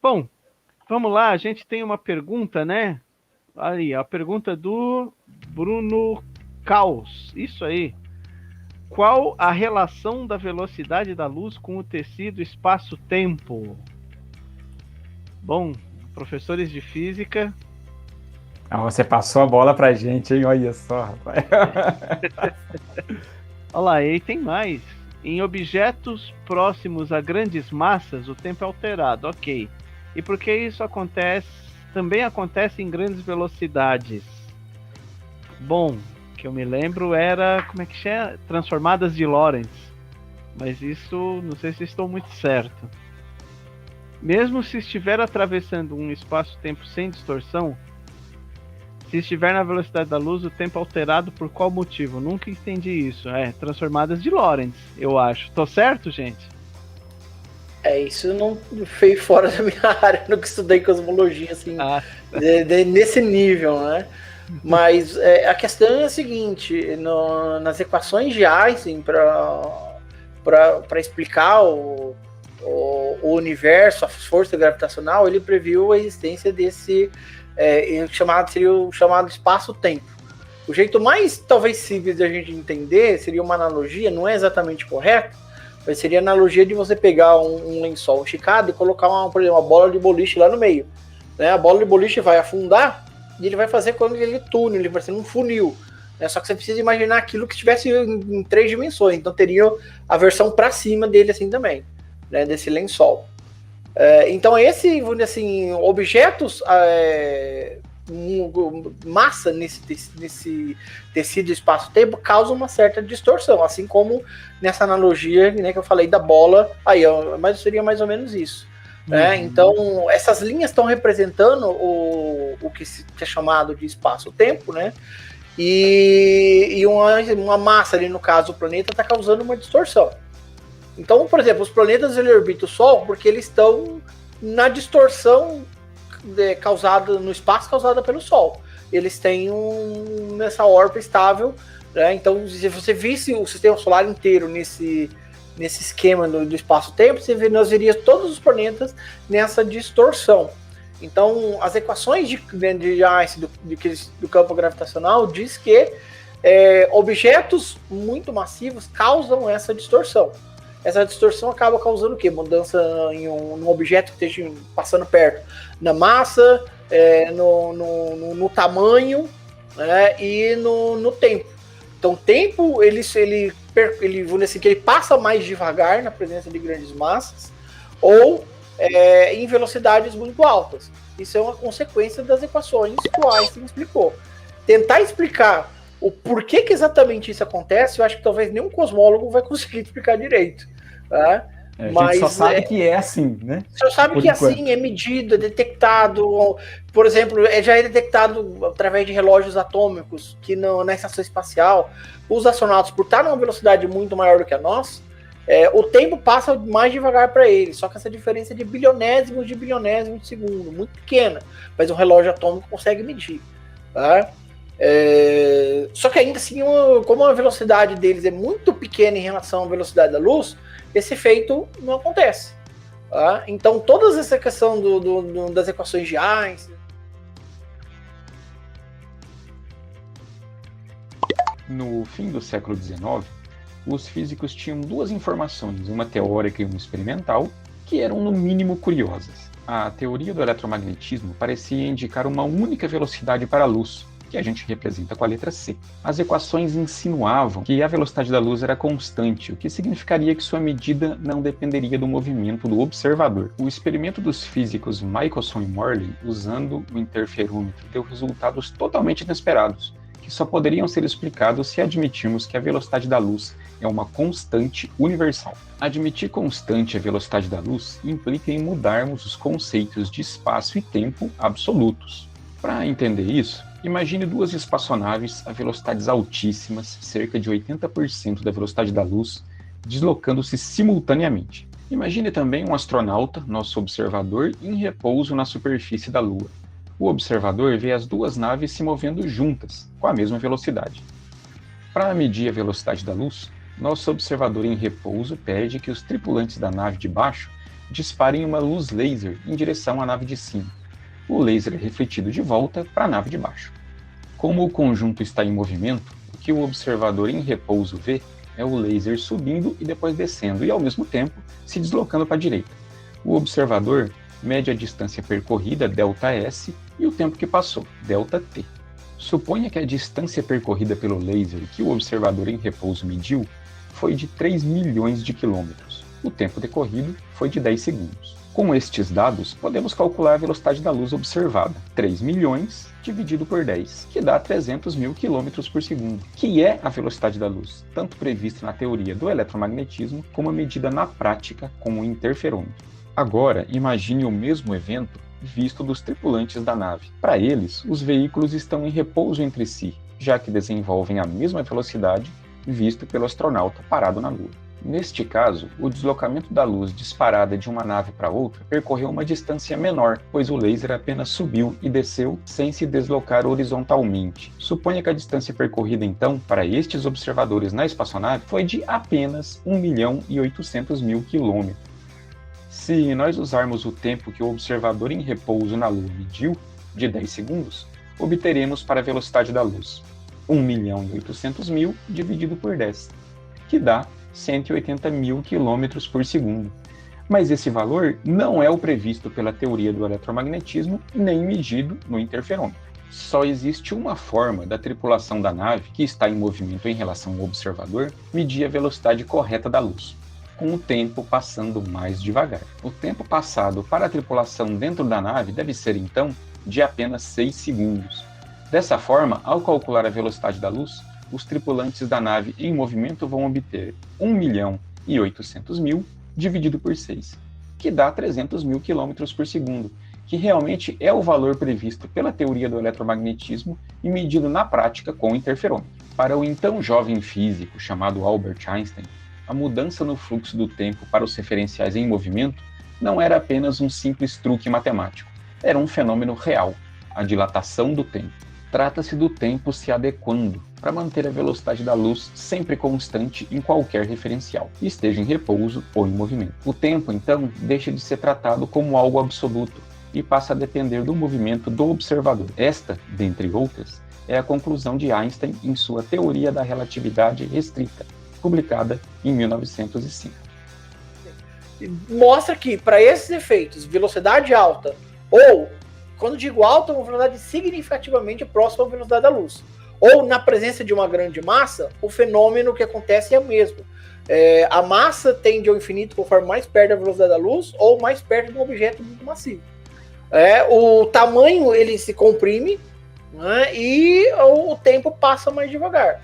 Bom, vamos lá, a gente tem uma pergunta, né? Aí, a pergunta do Bruno Caos. Isso aí. Qual a relação da velocidade da luz com o tecido espaço-tempo? Bom, professores de física. Ah, você passou a bola pra gente, hein? Olha só, rapaz. Olha lá, e tem mais. Em objetos próximos a grandes massas, o tempo é alterado, ok. E por que isso acontece? Também acontece em grandes velocidades. Bom, que eu me lembro era, como é que chama? Transformadas de Lorentz. Mas isso, não sei se estou muito certo. Mesmo se estiver atravessando um espaço-tempo sem distorção, se estiver na velocidade da luz, o tempo é alterado por qual motivo? Nunca entendi isso. Transformadas de Lorentz, eu acho. Tô certo, gente? Isso não foi fora da minha área, nunca estudei cosmologia, assim, nesse nível, né? Mas a questão é a seguinte, nas equações de Einstein, para explicar o universo, a força gravitacional, ele previu a existência desse seria o chamado espaço-tempo. O jeito mais, talvez, simples de a gente entender seria uma analogia, não é exatamente correto, mas seria a analogia de você pegar um lençol esticado e colocar, por exemplo, uma bola de boliche lá no meio. Né? A bola de boliche vai afundar e ele vai fazer quando ele túnel, ele vai ser um funil. Né? Só que você precisa imaginar aquilo que estivesse em 3 dimensões, então teria a versão para cima dele assim também, né? Desse lençol. Então assim, objetos massa nesse tecido espaço-tempo causa uma certa distorção, assim como nessa analogia, né, que eu falei da bola, mas seria mais ou menos isso. Né? Então, essas linhas estão representando o que é chamado de espaço-tempo, né? E uma massa ali, no caso, o planeta, está causando uma distorção. Então, por exemplo, os planetas ele orbitam o Sol porque eles estão na distorção causada no espaço causada pelo Sol. Eles têm nessa órbita estável, né? Então, se você visse o sistema solar inteiro nesse esquema do espaço-tempo, nós veríamos todos os planetas nessa distorção. Então, as equações de Einstein do campo gravitacional diz que objetos muito massivos causam essa distorção. Essa distorção acaba causando o quê? Mudança em um objeto que esteja passando perto na massa, no tamanho, né, e no tempo. Então, o tempo, ele passa mais devagar na presença de grandes massas ou em velocidades muito altas. Isso é uma consequência das equações que o Einstein explicou. Tentar explicar o porquê que exatamente isso acontece, eu acho que talvez nenhum cosmólogo vai conseguir explicar direito. Tá? A gente só sabe que é assim, né? Só sabe que assim, é medido, é detectado. Por exemplo, já é detectado através de relógios atômicos que na estação espacial, os astronautas, por estar numa velocidade muito maior do que a nossa, o tempo passa mais devagar para eles. Só que essa diferença é de bilionésimos de segundo, muito pequena. Mas um relógio atômico consegue medir. Tá? Só que ainda assim, como a velocidade deles é muito pequena em relação à velocidade da luz, esse efeito não acontece. Tá? Então, toda essa questão das equações de Einstein. No fim do século XIX, os físicos tinham duas informações, uma teórica e uma experimental, que eram no mínimo curiosas. A teoria do eletromagnetismo parecia indicar uma única velocidade para a luz, que a gente representa com a letra C. As equações insinuavam que a velocidade da luz era constante, o que significaria que sua medida não dependeria do movimento do observador. O experimento dos físicos Michelson e Morley, usando o interferômetro, deu resultados totalmente inesperados, que só poderiam ser explicados se admitirmos que a velocidade da luz é uma constante universal. Admitir constante a velocidade da luz implica em mudarmos os conceitos de espaço e tempo absolutos. Para entender isso, imagine duas espaçonaves a velocidades altíssimas, cerca de 80% da velocidade da luz, deslocando-se simultaneamente. Imagine também um astronauta, nosso observador, em repouso na superfície da Lua. O observador vê as duas naves se movendo juntas, com a mesma velocidade. Para medir a velocidade da luz, nosso observador em repouso pede que os tripulantes da nave de baixo disparem uma luz laser em direção à nave de cima. O laser é refletido de volta para a nave de baixo. Como o conjunto está em movimento, o que o observador em repouso vê é o laser subindo e depois descendo e, ao mesmo tempo, se deslocando para a direita. O observador mede a distância percorrida, ΔS, e o tempo que passou, ΔT. Suponha que a distância percorrida pelo laser que o observador em repouso mediu foi de 3 milhões de quilômetros. O tempo decorrido foi de 10 segundos. Com estes dados, podemos calcular a velocidade da luz observada, 3 milhões dividido por 10, que dá 300 mil quilômetros por segundo, que é a velocidade da luz, tanto prevista na teoria do eletromagnetismo, como medida na prática com o interferômetro. Agora, imagine o mesmo evento visto dos tripulantes da nave. Para eles, os veículos estão em repouso entre si, já que desenvolvem a mesma velocidade visto pelo astronauta parado na Lua. Neste caso, o deslocamento da luz disparada de uma nave para outra percorreu uma distância menor, pois o laser apenas subiu e desceu sem se deslocar horizontalmente. Suponha que a distância percorrida então para estes observadores na espaçonave foi de apenas 1.800.000 quilômetros. Se nós usarmos o tempo que o observador em repouso na Lua mediu, de 10 segundos, obteremos para a velocidade da luz 1.800.000 dividido por 10, que dá 180 mil quilômetros por segundo. Mas esse valor não é o previsto pela teoria do eletromagnetismo, nem medido no interferômetro. Só existe uma forma da tripulação da nave, que está em movimento em relação ao observador, medir a velocidade correta da luz, com o tempo passando mais devagar. O tempo passado para a tripulação dentro da nave deve ser, então, de apenas 6 segundos. Dessa forma, ao calcular a velocidade da luz, os tripulantes da nave em movimento vão obter 1.800.000 dividido por 6, que dá 300 mil quilômetros por segundo, que realmente é o valor previsto pela teoria do eletromagnetismo e medido na prática com o interferômetro. Para o então jovem físico chamado Albert Einstein, a mudança no fluxo do tempo para os referenciais em movimento não era apenas um simples truque matemático, era um fenômeno real, a dilatação do tempo. Trata-se do tempo se adequando para manter a velocidade da luz sempre constante em qualquer referencial, esteja em repouso ou em movimento. O tempo, então, deixa de ser tratado como algo absoluto e passa a depender do movimento do observador. Esta, dentre outras, é a conclusão de Einstein em sua Teoria da Relatividade Restrita, publicada em 1905. Mostra que, para esses efeitos, velocidade alta, ou, quando digo alta, uma velocidade significativamente próxima à velocidade da luz, ou na presença de uma grande massa, o fenômeno que acontece é o mesmo. A massa tende ao infinito conforme mais perto da velocidade da luz, ou mais perto de um objeto muito massivo. O tamanho ele se comprime, né, e o tempo passa mais devagar.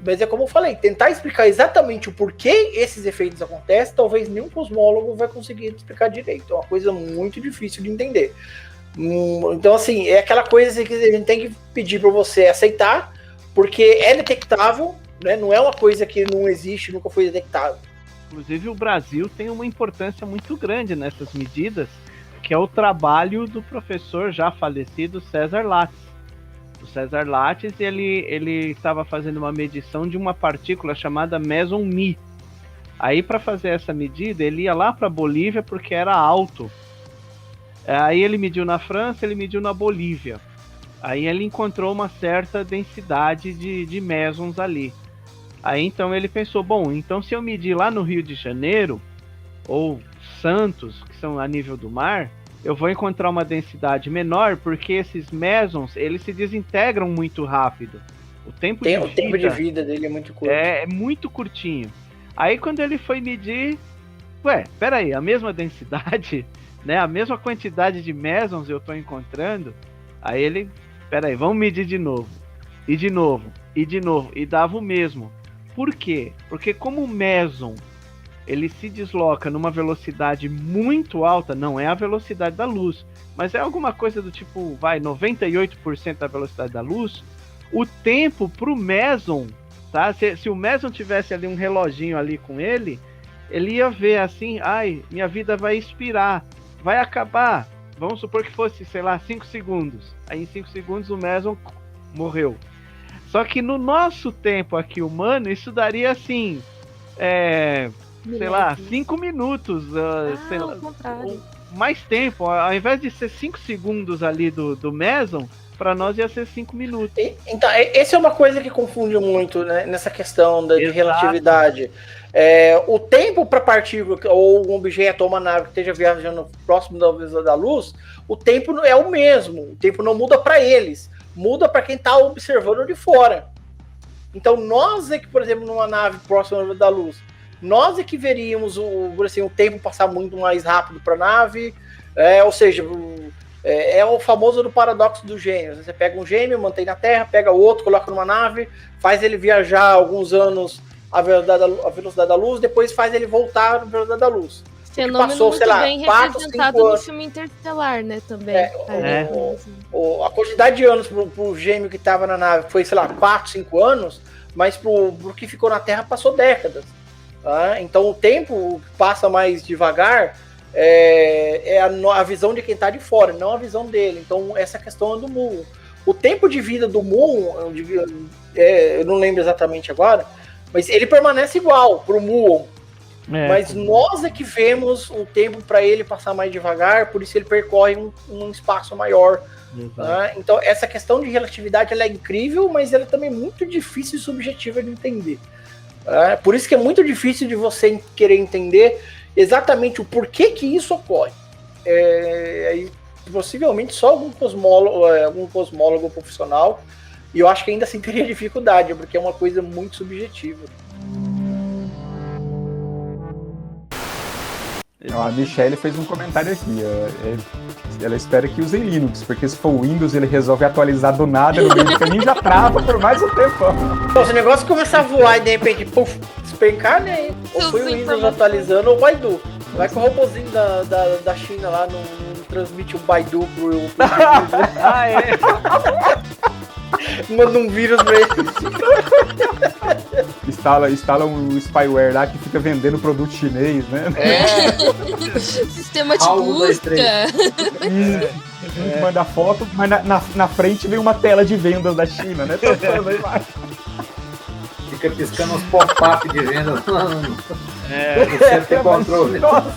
Mas é como eu falei, tentar explicar exatamente o porquê esses efeitos acontecem, talvez nenhum cosmólogo vai conseguir explicar direito. É uma coisa muito difícil de entender. Então, assim, é aquela coisa que a gente tem que pedir para você aceitar, porque é detectável, né? Não é uma coisa que não existe, nunca foi detectável. Inclusive, o Brasil tem uma importância muito grande nessas medidas, que é o trabalho do professor já falecido César Lattes. O César Lattes, ele estava fazendo uma medição de uma partícula chamada meson Mi. Aí, para fazer essa medida, ele ia lá para a Bolívia porque era alto. Aí ele mediu na França, ele mediu na Bolívia. Aí ele encontrou uma certa densidade de mesons ali. Aí então ele pensou, bom, então se eu medir lá no Rio de Janeiro, ou Santos, que são a nível do mar, eu vou encontrar uma densidade menor, porque esses mesons, eles se desintegram muito rápido. O tempo de vida dele é muito curto. É muito curtinho. Aí quando ele foi medir, peraí, a mesma densidade, né, a mesma quantidade de mesons eu estou encontrando, aí ele, peraí, vamos medir de novo, e de novo, e de novo, e dava o mesmo. Por quê? Porque como o meson, ele se desloca numa velocidade muito alta, não é a velocidade da luz, mas é alguma coisa do tipo, 98% da velocidade da luz, o tempo pro meson, tá? Se o meson tivesse ali um reloginho ali com ele ia ver assim, minha vida vai expirar, vai acabar, vamos supor que fosse, 5 segundos. Aí em 5 segundos o meson morreu. Só que no nosso tempo aqui humano, isso daria assim, sei lá, 5 minutos, sei lá, ao contrário. mais tempo. Ao invés de ser 5 segundos ali do Meson, para nós ia ser 5 minutos. Então, essa é uma coisa que confunde muito, né, nessa questão de relatividade. O tempo para partícula, ou um objeto, ou uma nave que esteja viajando próximo da velocidade da luz, o tempo é o mesmo. O tempo não muda para eles, muda para quem está observando de fora. Então, nós é que, por exemplo, numa nave próxima da luz, nós é que veríamos o tempo passar muito mais rápido para a nave, ou seja, é o famoso do paradoxo do gênio. Você pega um gênio, mantém na Terra, pega o outro, coloca numa nave, faz ele viajar alguns anos à velocidade da luz, depois faz ele voltar à velocidade da luz. Fenômeno passou, muito sei lá, bem 4, representado 5 no anos. filme Interestelar, né, também. A quantidade de anos pro gêmeo que estava na nave foi, sei lá, 4, 5 anos, mas pro que ficou na Terra passou décadas. Tá? Então o tempo passa mais devagar, a visão de quem está de fora, não a visão dele. Então essa questão é do Muon. O tempo de vida do Muon, eu não lembro exatamente agora, mas ele permanece igual pro Muon. Mas nós é que vemos o tempo para ele passar mais devagar, por isso ele percorre um espaço maior. Tá? Então essa questão de relatividade ela é incrível, mas ela é também muito difícil e subjetiva de entender. Por isso que é muito difícil de você querer entender exatamente o porquê que isso ocorre. Possivelmente só algum cosmólogo profissional, e eu acho que ainda assim teria dificuldade, porque é uma coisa muito subjetiva. A Michelle fez um comentário aqui. Ela espera que usem Linux, porque se for o Windows, ele resolve atualizar do nada no meio do caminho e já trava por mais um tempo. Se o negócio começar a voar e de repente, puf, despencar, né? Ou foi o Windows atualizando ou o Baidu. Vai com o robôzinho da China lá, não transmite o Baidu pro vírus, né? Manda um vírus pra ele. Instala um spyware lá que fica vendendo produto chinês, né? Sistema de busca. Manda foto, mas na frente vem uma tela de vendas da China, né? Fica piscando uns pop-up de vendas. Você tem controle. Nossa.